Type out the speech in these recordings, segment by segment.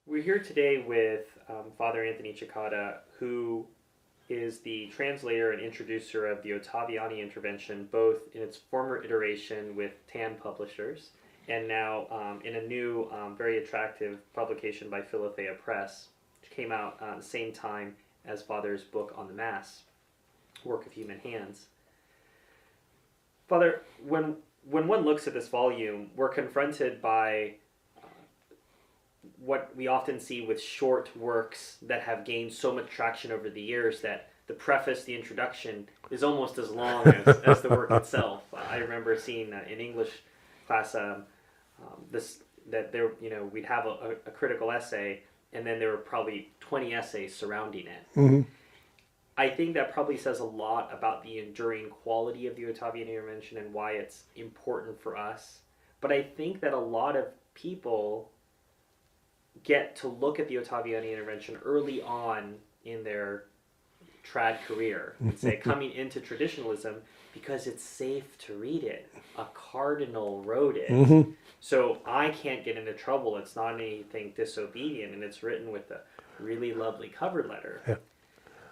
We're here today with Father Anthony Cekada, who is the translator and introducer of the Ottaviani Intervention, both in its former iteration with TAN Publishers and now in a new, very attractive publication by Philothea Press, which came out at the same time as Father's book on the Mass, Work of Human Hands. Father, when one looks at this volume, we're confronted by what we often see with short works that have gained so much traction over the years that the preface, the introduction, is almost as long as the work itself. I remember seeing in English class this that there, we'd have a critical essay, and then there were probably 20 essays surrounding it. Mm-hmm. I think that probably says a lot about the enduring quality of the Ottaviani Intervention and why it's important for us. But I think that a lot of people get to look at the Ottaviani Intervention early on in their trad career and say, coming into traditionalism, because it's safe to read it. A cardinal wrote it. Mm-hmm. So I can't get into trouble. It's not anything disobedient, and it's written with a really lovely cover letter. Yeah.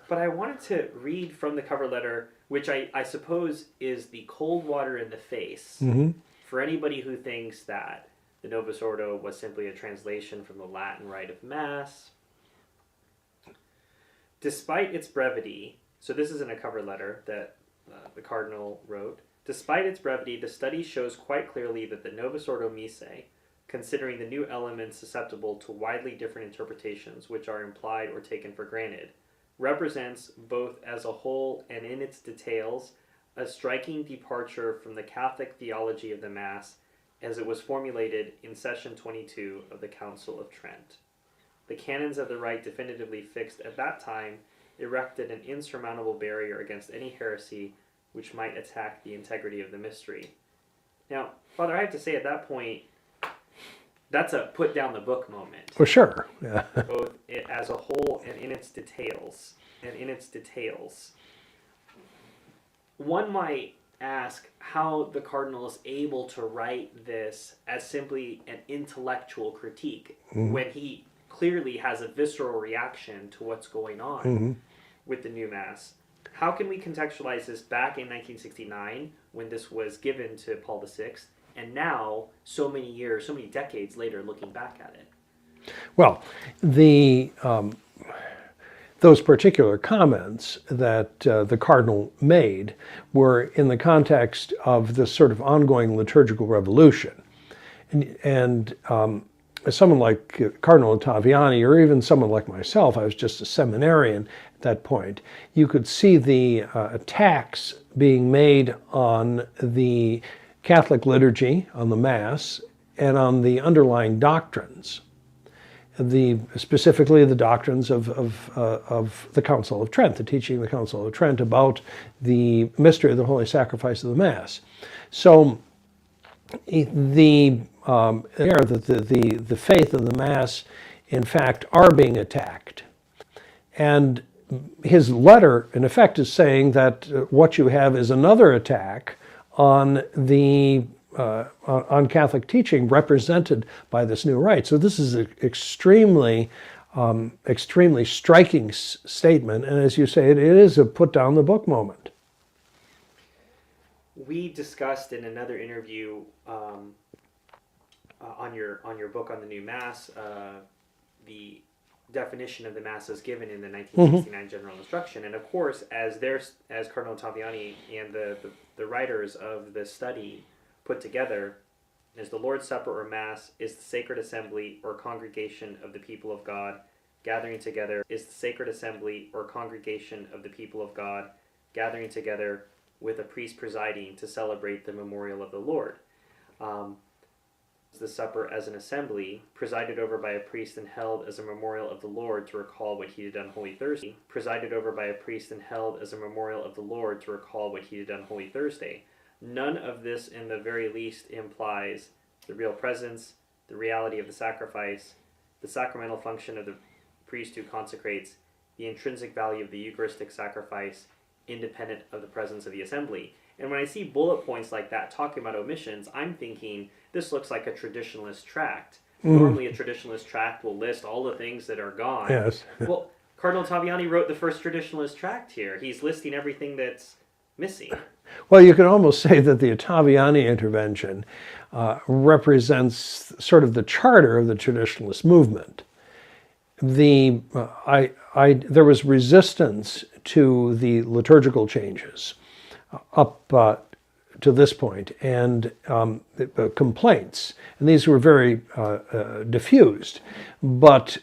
But I wanted to read from the cover letter, which I suppose is the cold water in the face Mm-hmm. for anybody who thinks that the Novus Ordo was simply a translation from the Latin rite of Mass. Despite its brevity, so this is in a cover letter that the Cardinal wrote, despite its brevity, the study shows quite clearly that the Novus Ordo Missae, considering the new elements susceptible to widely different interpretations which are implied or taken for granted, represents, both as a whole and in its details, a striking departure from the Catholic theology of the Mass as it was formulated in Session 22 of the Council of Trent. The canons of the rite definitively fixed at that time erected an insurmountable barrier against any heresy which might attack the integrity of the mystery. Now, Father, I have to say at that point, that's a put down the book moment. For sure. Yeah. Both as a whole and in its details. One might ask how the Cardinal is able to write this as simply an intellectual critique when he clearly has a visceral reaction to what's going on with the new Mass. How can we contextualize this back in 1969 when this was given to Paul VI, and now, so many years, so many decades later, looking back at it? Well, those particular comments that the Cardinal made were in the context of this sort of ongoing liturgical revolution. And someone like Cardinal Ottaviani, or even someone like myself, I was just a seminarian at that point, you could see the attacks being made on the Catholic liturgy, on the Mass, and on the underlying doctrines. Specifically the doctrines of the Council of Trent, the teaching of the Council of Trent about the mystery of the Holy Sacrifice of the Mass. So the faith of the Mass, in fact, are being attacked. And his letter, in effect, is saying that what you have is another attack on on Catholic teaching represented by this new rite. So this is an extremely striking statement, and as you say, it is a put down the book moment. We discussed in another interview on your book on the new Mass the definition of the Mass as given in the 1969 General Instruction, and of course, as Cardinal Ottaviani and the writers of the study put together, as the Lord's Supper or Mass is the sacred assembly or congregation of the people of God gathering together, is the sacred assembly or congregation of the people of God gathering together with a priest presiding to celebrate the memorial of the Lord. The supper as an assembly, presided over by a priest and held as a memorial of the Lord to recall what he did on Holy Thursday. Presided over by a priest and held as a memorial of the Lord to recall what he did on Holy Thursday. None of this, in the very least, implies the real presence, the reality of the sacrifice, the sacramental function of the priest who consecrates, the intrinsic value of the Eucharistic sacrifice, independent of the presence of the assembly. And when I see bullet points like that talking about omissions, I'm thinking this looks like a traditionalist tract. Normally a traditionalist tract will list all the things that are gone. Yes. Well, Cardinal Ottaviani wrote the first traditionalist tract here. He's listing everything that's missing. Well, you could almost say that the Ottaviani intervention represents sort of the charter of the traditionalist movement. There was resistance to the liturgical changes up to this point, and complaints, and these were very diffused. But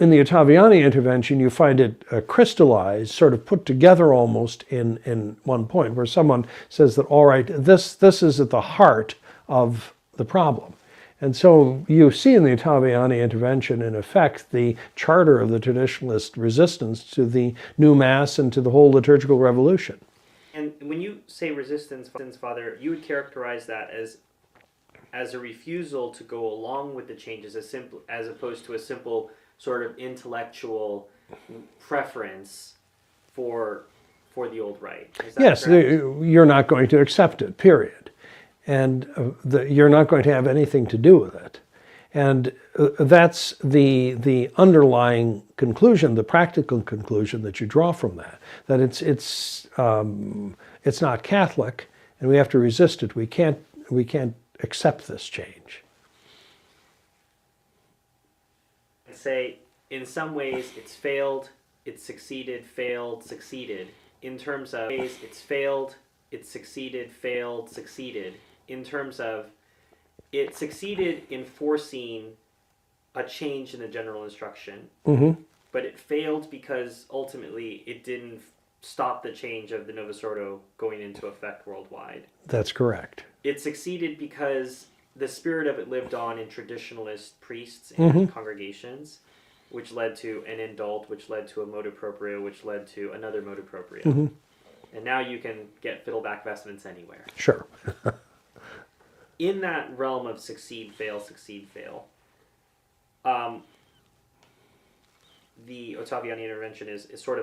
in the Ottaviani intervention, you find it crystallized, sort of put together almost in one point, where someone says that, all right, this is at the heart of the problem. And so you see in the Ottaviani intervention, in effect, the charter of the traditionalist resistance to the new Mass and to the whole liturgical revolution. And when you say resistance, Father, you would characterize that as a refusal to go along with the changes, as opposed to a simple sort of intellectual preference for the old rite. Is that yes, correct? You're not going to accept it, period. And you're not going to have anything to do with it. And that's the underlying conclusion, the practical conclusion that you draw from that it's not Catholic, and we have to resist it. We can't accept this change. Say, in some ways, it's failed, it's succeeded, failed, succeeded. In terms of ways, it's failed, it's succeeded, failed, succeeded. In terms of it succeeded in forcing a change in the general instruction, but it failed because ultimately it didn't stop the change of the Novus Ordo going into effect worldwide. That's correct. It succeeded because the spirit of it lived on in traditionalist priests and congregations, which led to an indult, which led to a motu proprio, which led to another motu proprio. And now you can get fiddleback vestments anywhere. Sure. In that realm of succeed, fail, the Ottaviani intervention is sort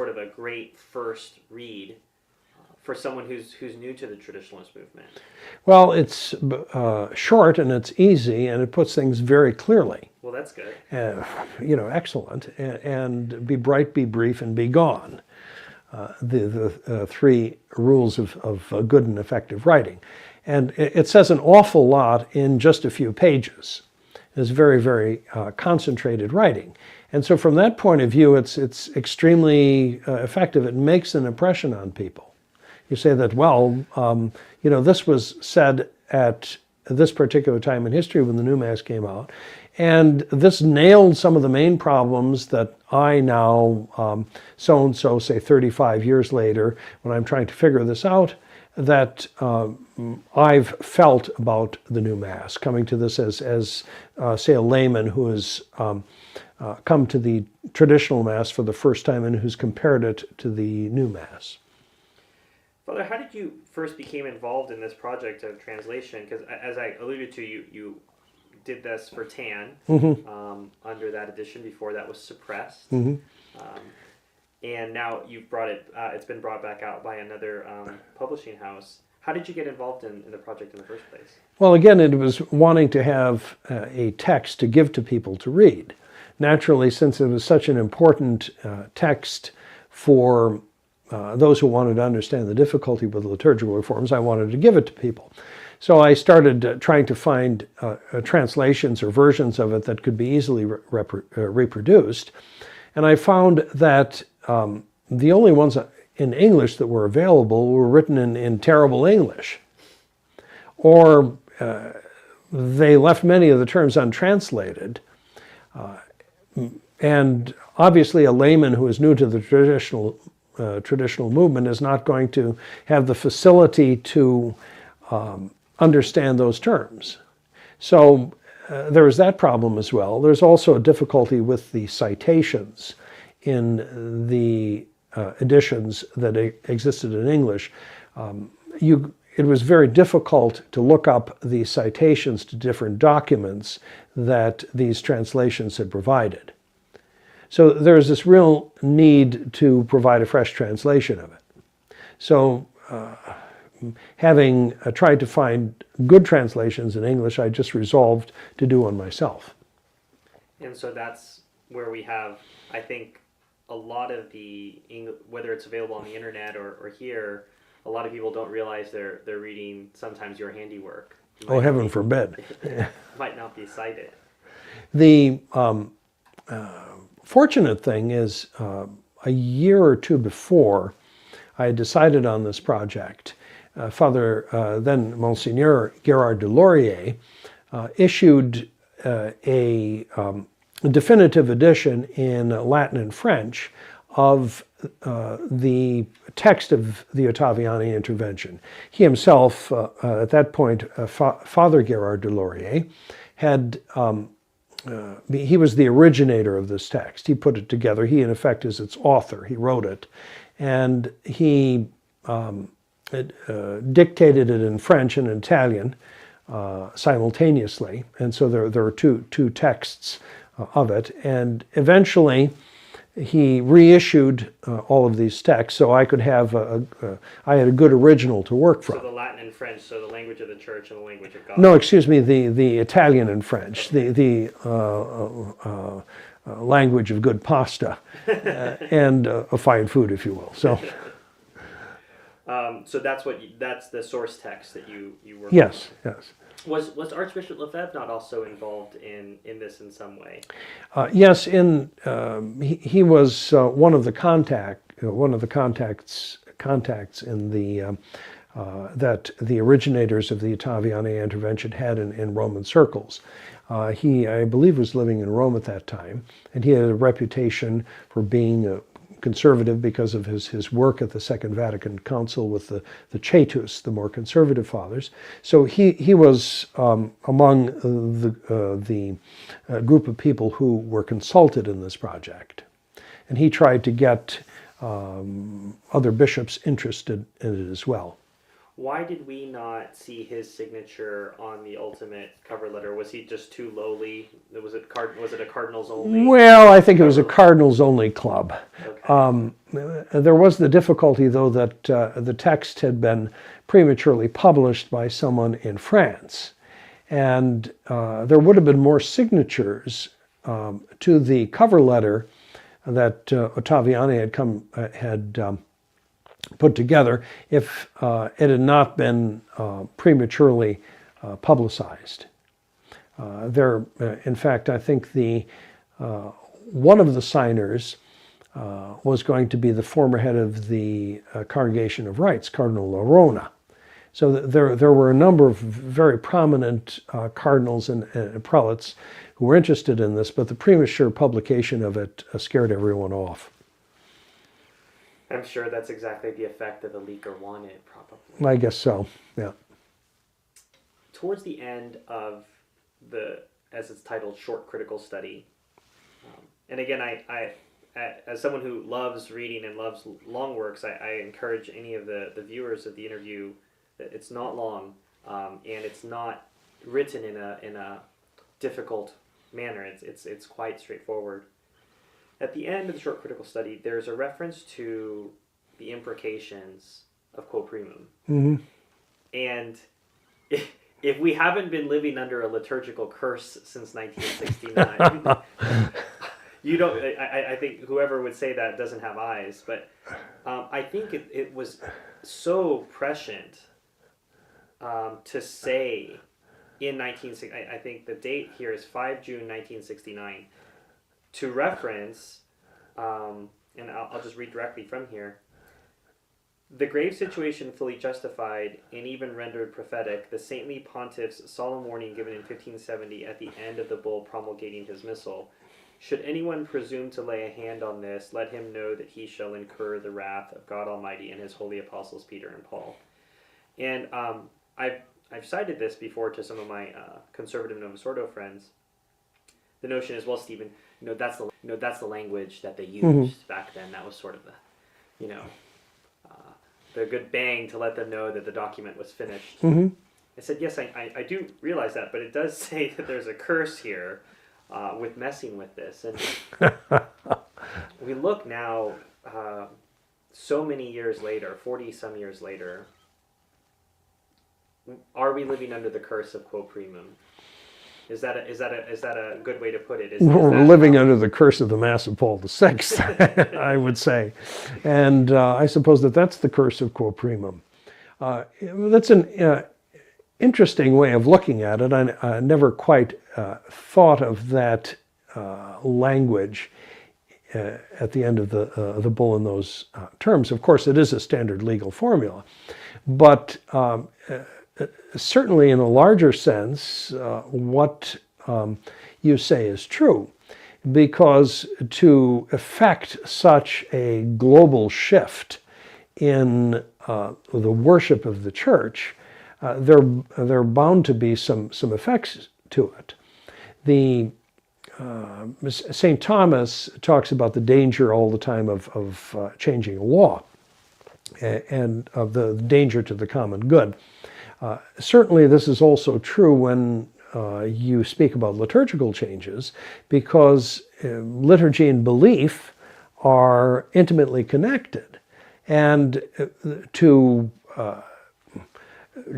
of a great first read for someone who's new to the traditionalist movement. Well, it's short and it's easy and it puts things very clearly. Well, that's good. Excellent. And be bright, be brief, and be gone. The three rules of good and effective writing. And it says an awful lot in just a few pages. It's very, very concentrated writing. And so from that point of view, it's extremely effective. It makes an impression on people. You say that, well, this was said at this particular time in history when the new Mass came out. And this nailed some of the main problems that I now, so-and-so, say 35 years later, when I'm trying to figure this out, that I've felt about the new Mass, coming to this as say, a layman who has come to the traditional Mass for the first time and who's compared it to the new Mass. Father, how did you first become involved in this project of translation? Because as I alluded to, you did this for TAN under that edition. Before that was suppressed. And now you've brought it, it's been brought back out by another publishing house. How did you get involved in the project in the first place? Well, again, it was wanting to have a text to give to people to read. Naturally, since it was such an important text for those who wanted to understand the difficulty with liturgical reforms, I wanted to give it to people. So I started trying to find translations or versions of it that could be easily reproduced. And I found that the only ones in English that were available were written in terrible English. Or they left many of the terms untranslated. And obviously a layman who is new to the traditional movement is not going to have the facility to understand those terms. So there is that problem as well. There's also a difficulty with the citations in the editions that existed in English. It was very difficult to look up the citations to different documents that these translations had provided. So there's this real need to provide a fresh translation of it. So having tried to find good translations in English, I just resolved to do one myself. And so that's where we have, I think, a lot of the, whether it's available on the internet or here, a lot of people don't realize they're reading sometimes your handiwork. Oh, heaven forbid. Might not be cited. The fortunate thing is a year or two before I had decided on this project, then Monsignor Gerard de Laurier issued a definitive edition in Latin and French of the text of the Ottaviani Intervention. He himself, at that point, Father Gerard de Laurier, he was the originator of this text. He put it together. He, in effect, is its author. He wrote it. And he dictated it in French and Italian simultaneously. And so there are two texts of it. And eventually, he reissued all of these texts so I could have I had a good original to work from. So the Latin and French, so the language of the church and the language of God. No, excuse me, the Italian and French, the language of good pasta and of fine food, if you will. So so that's the source text that you work yes, on. Yes. Was Archbishop Lefebvre not also involved in this in some way? Yes, he was one of the contacts in the that the originators of the Ottaviani Intervention had in Roman circles. He, I believe, was living in Rome at that time, and he had a reputation for being conservative because of his work at the Second Vatican Council with the Cetus, the more conservative fathers. So he was among the group of people who were consulted in this project. And he tried to get other bishops interested in it as well. Why did we not see his signature on the ultimate cover letter? Was he just too lowly? Was it a Cardinals only? Well, I think it was a Cardinals only club. Okay. There was the difficulty, though, that the text had been prematurely published by someone in France. And there would have been more signatures to the cover letter that Ottaviani had put together if it had not been prematurely publicized. In fact, I think one of the signers was going to be the former head of the Congregation of Rites, Cardinal Lorona. So there were a number of very prominent cardinals and prelates who were interested in this, but the premature publication of it scared everyone off. I'm sure that's exactly the effect that the leaker wanted, probably. I guess so, yeah. Towards the end of as it's titled, short critical study, and again, I as someone who loves reading and loves long works, I encourage any of the viewers of the interview that it's not long, and it's not written in a difficult manner. It's quite straightforward. At the end of the short critical study, there's a reference to the imprecations of Quo Primum. Mm-hmm. And if we haven't been living under a liturgical curse since 1969, you don't. I think whoever would say that doesn't have eyes. But I think it was so prescient to say in 1960. I think the date here is 5 June 1969. To reference, and I'll just read directly from here, the grave situation fully justified and even rendered prophetic the saintly pontiff's solemn warning given in 1570 at the end of the bull promulgating his missal. Should anyone presume to lay a hand on this, let him know that he shall incur the wrath of God Almighty and his holy apostles Peter and Paul. And I've cited this before to some of my conservative Novus Ordo friends. The notion is, well, Stephen, that's the language that they used back then. That was sort of the good bang to let them know that the document was finished. Mm-hmm. I said, yes, I do realize that, but it does say that there's a curse here with messing with this. And we look now, so many years later, 40 some years later, are we living under the curse of quo primum? Is that a good way to put it? We're living under the curse of the Mass of Paul VI, I would say. And I suppose that's the curse of quo primum. That's an interesting way of looking at it. I never quite thought of that language at the end of the bull in those terms. Of course, it is a standard legal formula. But certainly in a larger sense, what you say is true, because to effect such a global shift in the worship of the church, there are bound to be some effects to it. St. Thomas talks about the danger all the time of changing a law, and of the danger to the common good. Certainly this is also true when you speak about liturgical changes, because liturgy and belief are intimately connected. And to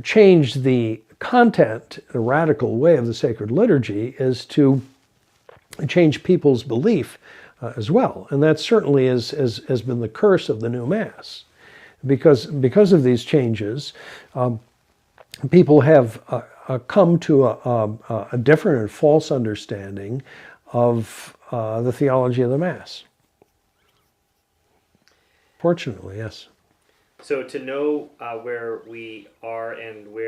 change the content, the radical way of the sacred liturgy, is to change people's belief as well. And that certainly has been the curse of the new Mass. Because of these changes, people have come to a different and false understanding of the theology of the Mass. Fortunately, yes. So to know where we are and where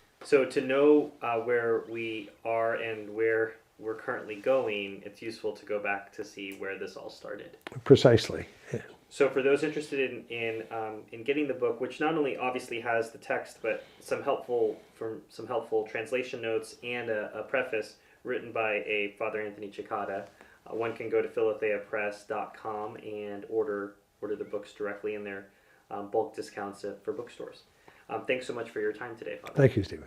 we're currently going, it's useful to go back to see where this all started. Precisely. Yeah. So for those interested in getting the book, which not only obviously has the text, but some helpful translation notes and a preface written by a Father Anthony Cekada, one can go to philotheapress.com and order the books directly in their bulk discounts for bookstores. Thanks so much for your time today, Father. Thank you, Stephen.